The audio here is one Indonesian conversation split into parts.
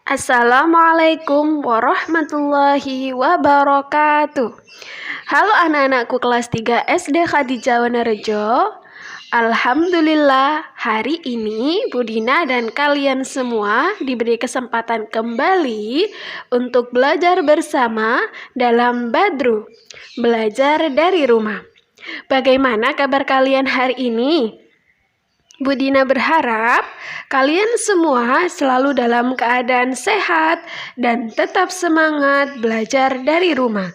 Assalamualaikum warahmatullahi wabarakatuh. Halo anak-anakku kelas 3 SD Khadijah Wonorejo. Alhamdulillah, hari ini Budina dan kalian semua diberi kesempatan kembali untuk belajar bersama dalam Badru, belajar dari rumah. Bagaimana kabar kalian hari ini? Budina berharap kalian semua selalu dalam keadaan sehat dan tetap semangat belajar dari rumah.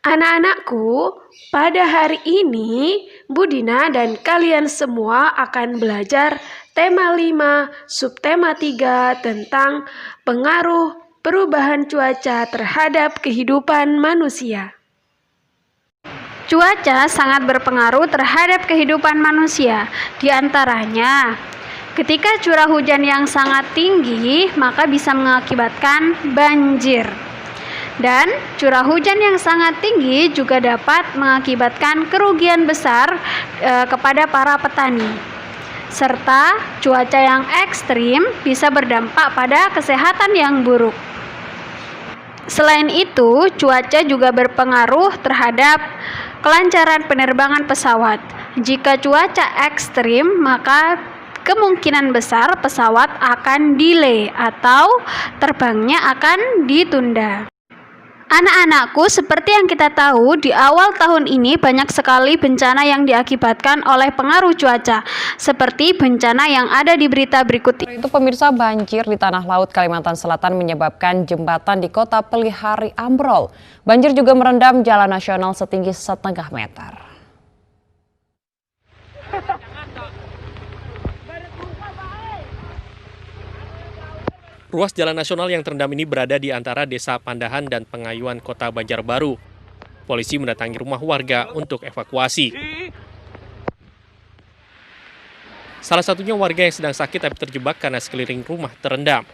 Anak-anakku, pada hari ini Budina dan kalian semua akan belajar tema 5, subtema 3 tentang pengaruh perubahan cuaca terhadap kehidupan manusia. Cuaca sangat berpengaruh terhadap kehidupan manusia. Di antaranya, ketika curah hujan yang sangat tinggi, maka bisa mengakibatkan banjir. Dan curah hujan yang sangat tinggi juga dapat mengakibatkan kerugian besar kepada para petani. Serta cuaca yang ekstrim bisa berdampak pada kesehatan yang buruk. Selain itu, cuaca juga berpengaruh terhadap kelancaran penerbangan pesawat. Jika cuaca ekstrim, maka kemungkinan besar pesawat akan delay atau terbangnya akan ditunda. Anak-anakku, seperti yang kita tahu, di awal tahun ini banyak sekali bencana yang diakibatkan oleh pengaruh cuaca, seperti bencana yang ada di berita berikut ini. Itu pemirsa, banjir di Tanah Laut Kalimantan Selatan menyebabkan jembatan di Kota Pelihari ambrol. Banjir juga merendam jalan nasional setinggi 1,5 meter. Ruas jalan nasional yang terendam ini berada di antara Desa Pandahan dan Pengayuan Kota Banjarbaru. Polisi mendatangi rumah warga untuk evakuasi. Salah satunya warga yang sedang sakit tapi terjebak karena sekeliling rumah terendam.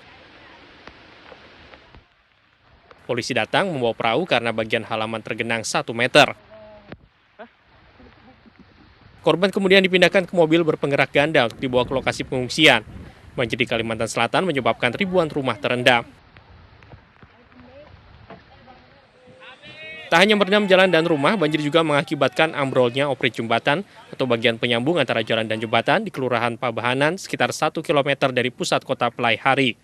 Polisi datang membawa perahu karena bagian halaman tergenang 1 meter. Korban kemudian dipindahkan ke mobil berpenggerak ganda untuk dibawa ke lokasi pengungsian. Banjir di Kalimantan Selatan menyebabkan ribuan rumah terendam. Tak hanya merendam jalan dan rumah, banjir juga mengakibatkan ambrolnya oprit jembatan atau bagian penyambung antara jalan dan jembatan di Kelurahan Pabahanan sekitar 1 km dari pusat kota Pelaihari.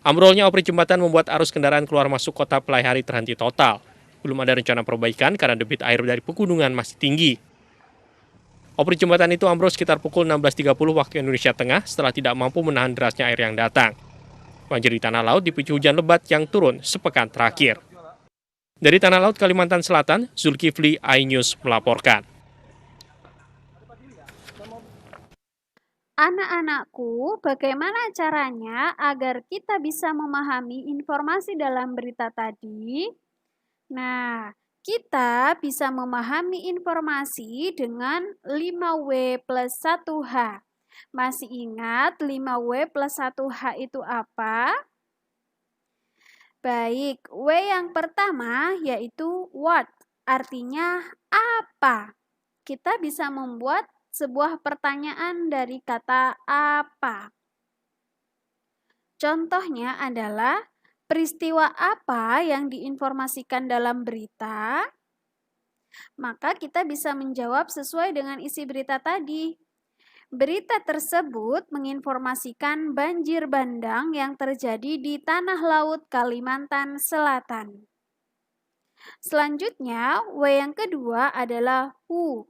Ambrolnya oprit jembatan membuat arus kendaraan keluar masuk kota Pelaihari terhenti total. Belum ada rencana perbaikan karena debit air dari pegunungan masih tinggi. Oprit jembatan itu ambrol sekitar pukul 16.30 waktu Indonesia Tengah setelah tidak mampu menahan derasnya air yang datang. Banjir di Tanah Laut dipicu hujan lebat yang turun sepekan terakhir. Dari Tanah Laut, Kalimantan Selatan, Zulkifli, iNews melaporkan. Anak-anakku, bagaimana caranya agar kita bisa memahami informasi dalam berita tadi? Nah, kita bisa memahami informasi dengan 5W plus 1H. Masih ingat 5W plus 1H itu apa? Baik, W yang pertama yaitu what, artinya apa. Kita bisa membuat sebuah pertanyaan dari kata apa. Contohnya adalah peristiwa apa yang diinformasikan dalam berita? Maka kita bisa menjawab sesuai dengan isi berita tadi. Berita tersebut menginformasikan banjir bandang yang terjadi di Tanah Laut Kalimantan Selatan. Selanjutnya, W yang kedua adalah who,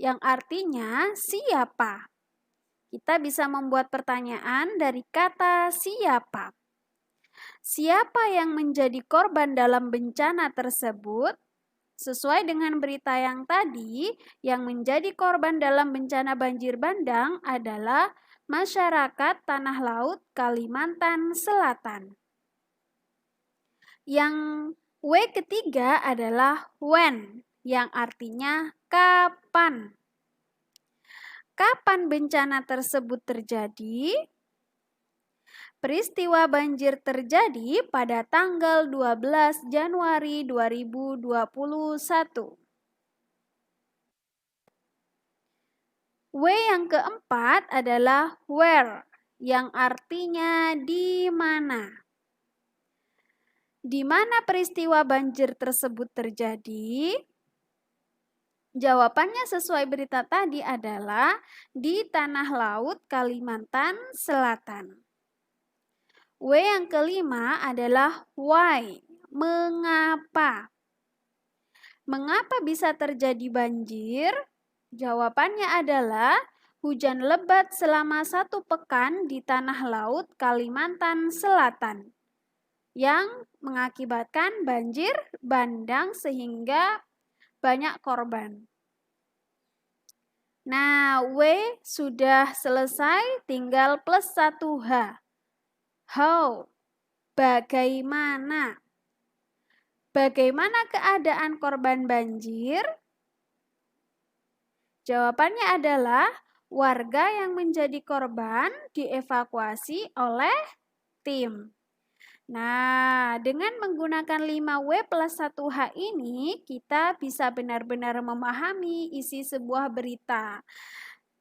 yang artinya siapa. Kita bisa membuat pertanyaan dari kata siapa. Siapa yang menjadi korban dalam bencana tersebut? Sesuai dengan berita yang tadi, yang menjadi korban dalam bencana banjir bandang adalah masyarakat Tanah Laut Kalimantan Selatan. Yang W ketiga adalah when, yang artinya kapan. Kapan bencana tersebut terjadi? Peristiwa banjir terjadi pada tanggal 12 Januari 2021. W yang keempat adalah where, yang artinya di mana. Di mana peristiwa banjir tersebut terjadi? Jawabannya sesuai berita tadi adalah di Tanah Laut, Kalimantan Selatan. W yang kelima adalah why, mengapa. Mengapa bisa terjadi banjir? Jawabannya adalah hujan lebat selama 1 pekan di Tanah Laut, Kalimantan Selatan yang mengakibatkan banjir bandang sehingga banyak korban. Nah, W sudah selesai, tinggal plus 1H. How? Bagaimana? Bagaimana keadaan korban banjir? Jawabannya adalah warga yang menjadi korban dievakuasi oleh tim. Nah, dengan menggunakan 5W plus 1H ini, kita bisa benar-benar memahami isi sebuah berita.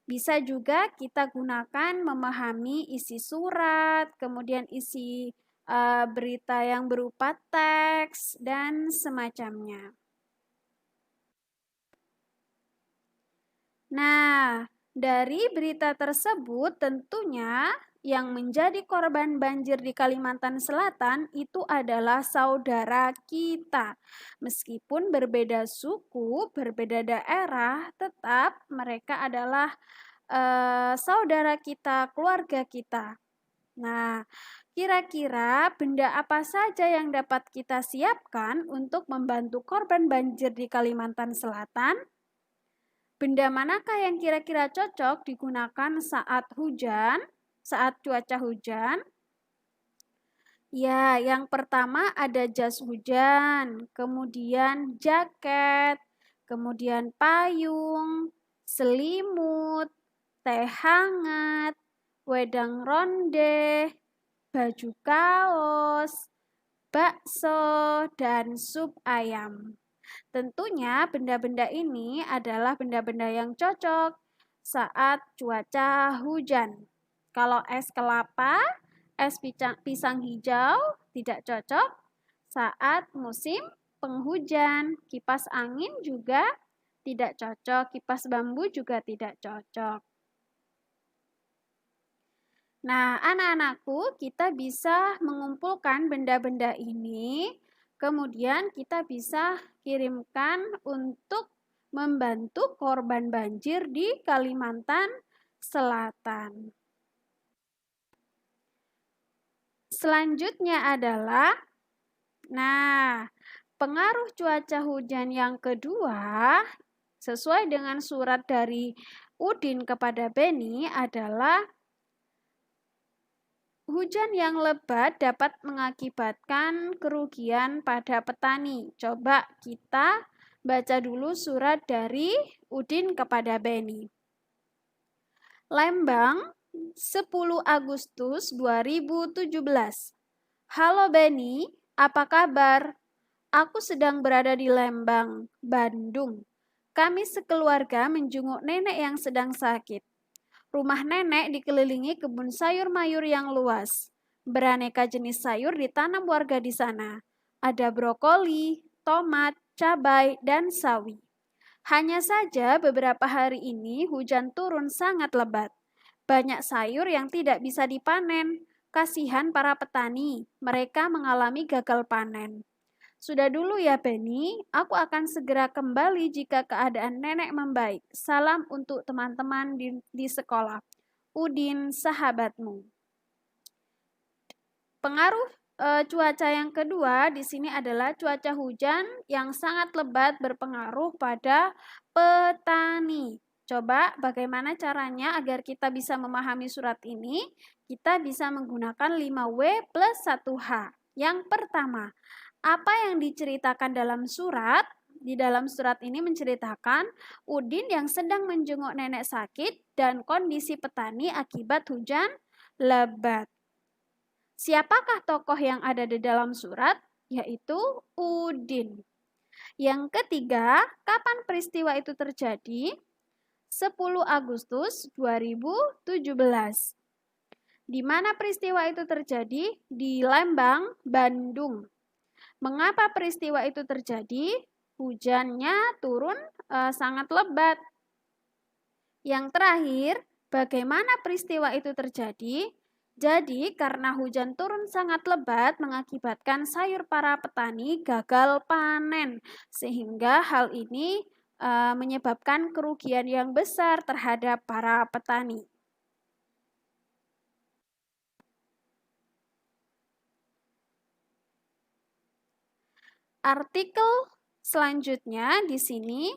Bisa juga kita gunakan memahami isi surat, kemudian isi berita yang berupa teks, dan semacamnya. Nah, dari berita tersebut tentunya yang menjadi korban banjir di Kalimantan Selatan itu adalah saudara kita. Meskipun berbeda suku, berbeda daerah, tetap mereka adalah saudara kita, keluarga kita. Nah, kira-kira benda apa saja yang dapat kita siapkan untuk membantu korban banjir di Kalimantan Selatan? Benda manakah yang kira-kira cocok digunakan saat hujan, saat cuaca hujan? Ya, yang pertama ada jas hujan, kemudian jaket, kemudian payung, selimut, teh hangat, wedang ronde, baju kaos, bakso, dan sup ayam. Tentunya benda-benda ini adalah benda-benda yang cocok saat cuaca hujan. Kalau es kelapa, es pisang hijau tidak cocok saat musim penghujan. Kipas angin juga tidak cocok, kipas bambu juga tidak cocok. Nah, anak-anakku, kita bisa mengumpulkan benda-benda ini, kemudian kita bisa kirimkan untuk membantu korban banjir di Kalimantan Selatan. Selanjutnya adalah, pengaruh cuaca hujan yang kedua, sesuai dengan surat dari Udin kepada Beni adalah hujan yang lebat dapat mengakibatkan kerugian pada petani. Coba kita baca dulu surat dari Udin kepada Beni. Lembang, 10 Agustus 2017. Halo Beni, apa kabar? Aku sedang berada di Lembang, Bandung. Kami sekeluarga menjenguk nenek yang sedang sakit. Rumah nenek dikelilingi kebun sayur mayur yang luas. Beraneka jenis sayur ditanam warga di sana. Ada brokoli, tomat, cabai, dan sawi. Hanya saja beberapa hari ini hujan turun sangat lebat. Banyak sayur yang tidak bisa dipanen. Kasihan para petani, mereka mengalami gagal panen. Sudah dulu ya Beni, aku akan segera kembali jika keadaan nenek membaik. Salam untuk teman-teman di sekolah. Udin, sahabatmu. Pengaruh cuaca yang kedua di sini adalah cuaca hujan yang sangat lebat berpengaruh pada petani. Coba bagaimana caranya agar kita bisa memahami surat ini? Kita bisa menggunakan 5W plus 1H. Yang pertama, apa yang diceritakan dalam surat? Di dalam surat ini menceritakan Udin yang sedang menjenguk nenek sakit dan kondisi petani akibat hujan lebat. Siapakah tokoh yang ada di dalam surat? Yaitu Udin. Yang ketiga, kapan peristiwa itu terjadi? 10 Agustus 2017. Di mana peristiwa itu terjadi? Di Lembang, Bandung. Mengapa peristiwa itu terjadi? Hujannya turun sangat lebat. Yang terakhir, bagaimana peristiwa itu terjadi? Jadi, karena hujan turun sangat lebat mengakibatkan sayur para petani gagal panen, sehingga hal ini menyebabkan kerugian yang besar terhadap para petani. Artikel selanjutnya di sini.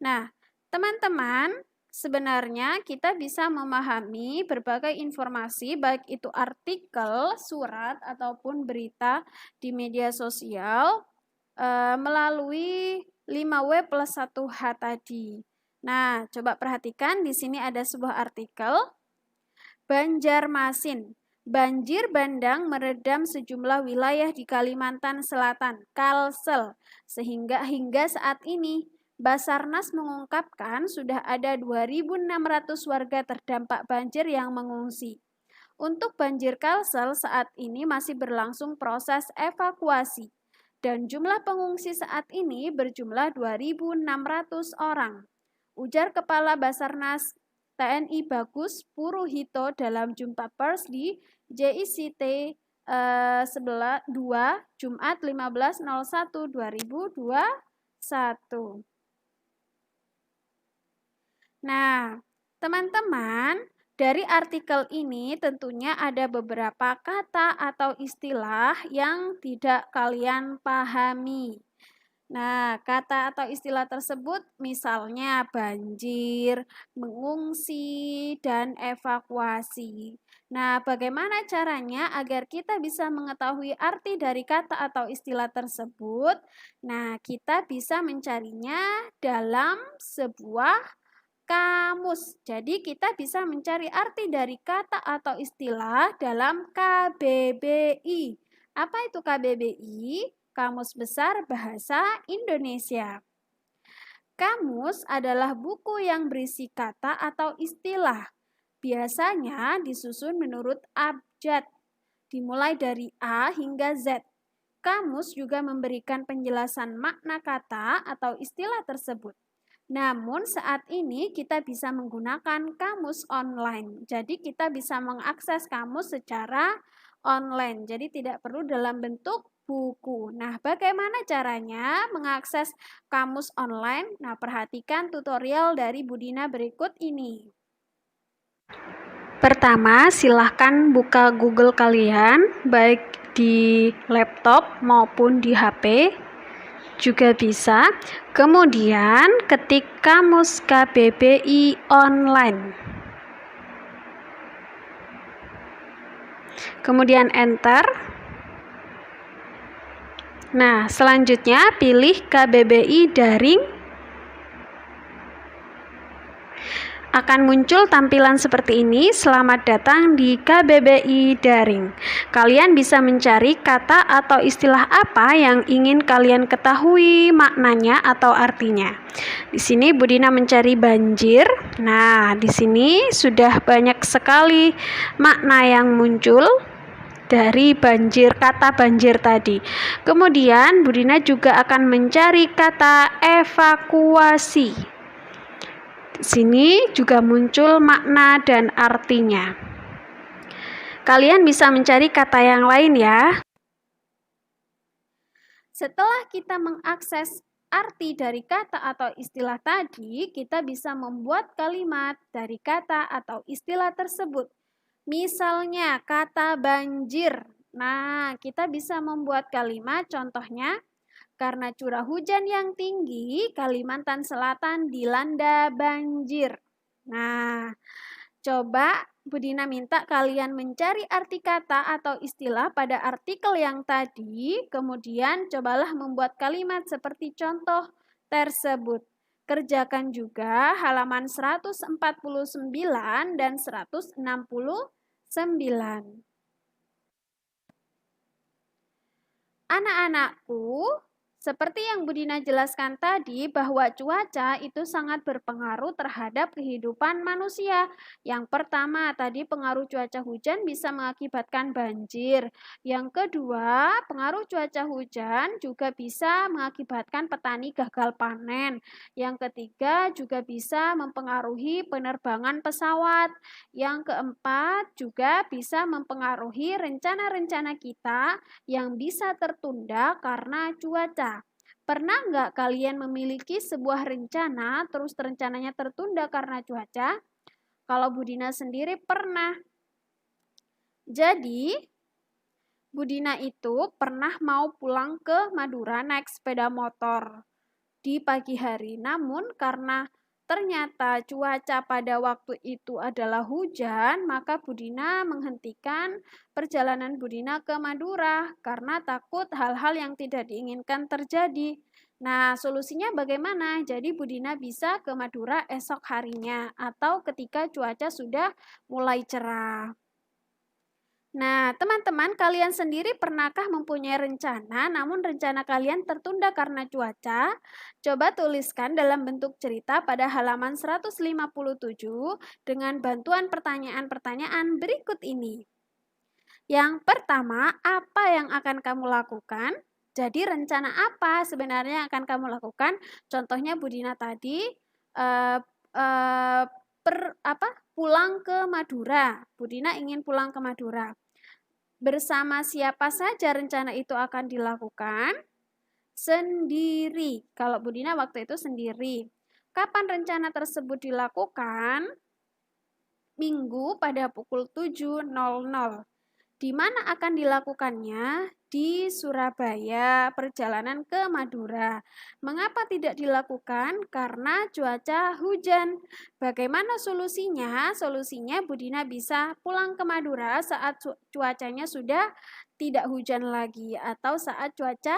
Nah, teman-teman, sebenarnya kita bisa memahami berbagai informasi, baik itu artikel, surat, ataupun berita di media sosial melalui 5W plus 1H tadi. Nah, coba perhatikan di sini ada sebuah artikel. Banjarmasin. Banjir bandang meredam sejumlah wilayah di Kalimantan Selatan, Kalsel, sehingga hingga saat ini Basarnas mengungkapkan sudah ada 2.600 warga terdampak banjir yang mengungsi. Untuk banjir Kalsel saat ini masih berlangsung proses evakuasi dan jumlah pengungsi saat ini berjumlah 2.600 orang. Ujar Kepala Basarnas TNI Bagus Puruhito dalam jumpa pers di JICT 2 Jumat 15.01.2021. Nah, teman-teman, dari artikel ini tentunya ada beberapa kata atau istilah yang tidak kalian pahami. Nah, kata atau istilah tersebut misalnya banjir, mengungsi, dan evakuasi. Nah, bagaimana caranya agar kita bisa mengetahui arti dari kata atau istilah tersebut? Nah, kita bisa mencarinya dalam sebuah kamus. Jadi, kita bisa mencari arti dari kata atau istilah dalam KBBI. Apa itu KBBI? Kamus Besar Bahasa Indonesia. Kamus adalah buku yang berisi kata atau istilah. Biasanya disusun menurut abjad, dimulai dari A hingga Z. Kamus juga memberikan penjelasan makna kata atau istilah tersebut. Namun saat ini kita bisa menggunakan kamus online. Jadi kita bisa mengakses kamus secara online. Jadi tidak perlu dalam bentuk buku. Nah, bagaimana caranya mengakses kamus online? Nah, perhatikan tutorial dari Budina berikut ini. Pertama, silahkan buka Google kalian, baik di laptop maupun di HP, juga bisa. Kemudian, ketik kamus KBBI online. Kemudian enter. Nah, selanjutnya pilih KBBI daring. Akan muncul tampilan seperti ini, selamat datang di KBBI daring. Kalian bisa mencari kata atau istilah apa yang ingin kalian ketahui maknanya atau artinya. Di sini Budina mencari banjir. Nah, di sini sudah banyak sekali makna yang muncul dari banjir, kata banjir tadi. Kemudian Budina juga akan mencari kata evakuasi. Di sini juga muncul makna dan artinya. Kalian bisa mencari kata yang lain ya. Setelah kita mengakses arti dari kata atau istilah tadi, kita bisa membuat kalimat dari kata atau istilah tersebut. Misalnya kata banjir. Nah, kita bisa membuat kalimat contohnya, karena curah hujan yang tinggi, Kalimantan Selatan dilanda banjir. Nah, coba Budina minta kalian mencari arti kata atau istilah pada artikel yang tadi, kemudian cobalah membuat kalimat seperti contoh tersebut. Kerjakan juga halaman 149 dan 169. Anak-anakku, Seperti yang Bu Dina jelaskan tadi, bahwa cuaca itu sangat berpengaruh terhadap kehidupan manusia. Yang pertama, tadi pengaruh cuaca hujan bisa mengakibatkan banjir. Yang kedua, pengaruh cuaca hujan juga bisa mengakibatkan petani gagal panen. Yang ketiga, juga bisa mempengaruhi penerbangan pesawat. Yang keempat, juga bisa mempengaruhi rencana-rencana kita yang bisa tertunda karena cuaca. Pernah nggak kalian memiliki sebuah rencana, terus rencananya tertunda karena cuaca? Kalau Bu Dina sendiri pernah. Jadi, Bu Dina itu pernah mau pulang ke Madura naik sepeda motor di pagi hari. Namun karena ternyata cuaca pada waktu itu adalah hujan, maka Bu Dina menghentikan perjalanan Bu Dina ke Madura karena takut hal-hal yang tidak diinginkan terjadi. Nah, solusinya bagaimana? Jadi Bu Dina bisa ke Madura esok harinya atau ketika cuaca sudah mulai cerah. Nah, teman-teman, kalian sendiri pernahkah mempunyai rencana, namun rencana kalian tertunda karena cuaca? Coba tuliskan dalam bentuk cerita pada halaman 157 dengan bantuan pertanyaan-pertanyaan berikut ini. Yang pertama, apa yang akan kamu lakukan? Jadi rencana apa sebenarnya yang akan kamu lakukan? Contohnya Bu Dina tadi pulang ke Madura. Bu Dina ingin pulang ke Madura. Bersama siapa saja rencana itu akan dilakukan? Sendiri. Kalau Bu Dina waktu itu sendiri. Kapan rencana tersebut dilakukan? Minggu pada pukul 7.00. Di mana akan dilakukannya? Di Surabaya, perjalanan ke Madura. Mengapa tidak dilakukan? Karena cuaca hujan. Bagaimana solusinya? Solusinya Bu Dina bisa pulang ke Madura saat cuacanya sudah tidak hujan lagi atau saat cuaca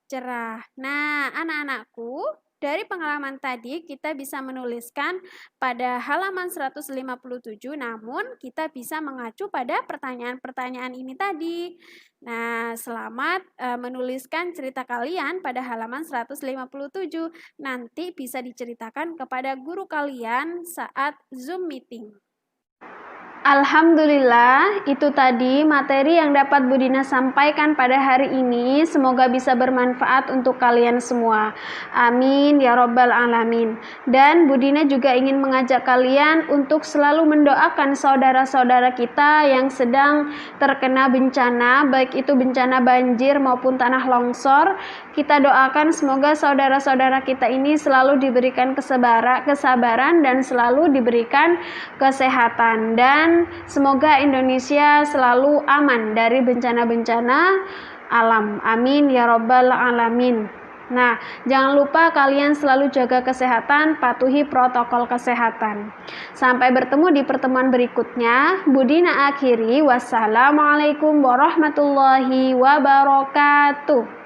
cerah. Nah, anak-anakku, dari pengalaman tadi kita bisa menuliskan pada halaman 157, namun kita bisa mengacu pada pertanyaan-pertanyaan ini tadi. Nah, selamat menuliskan cerita kalian pada halaman 157. Nanti bisa diceritakan kepada guru kalian saat Zoom meeting. Alhamdulillah, itu tadi materi yang dapat Bu Dina sampaikan pada hari ini. Semoga bisa bermanfaat untuk kalian semua. Amin ya robbal alamin. Dan Bu Dina juga ingin mengajak kalian untuk selalu mendoakan saudara-saudara kita yang sedang terkena bencana, baik itu bencana banjir maupun tanah longsor. Kita doakan semoga saudara-saudara kita ini selalu diberikan kesabaran dan selalu diberikan kesehatan, dan semoga Indonesia selalu aman dari bencana-bencana alam. Amin ya robbal alamin. Nah, jangan lupa kalian selalu jaga kesehatan, patuhi protokol kesehatan. Sampai bertemu di pertemuan berikutnya. Bu Dina akhiri. Wassalamualaikum warahmatullahi wabarakatuh.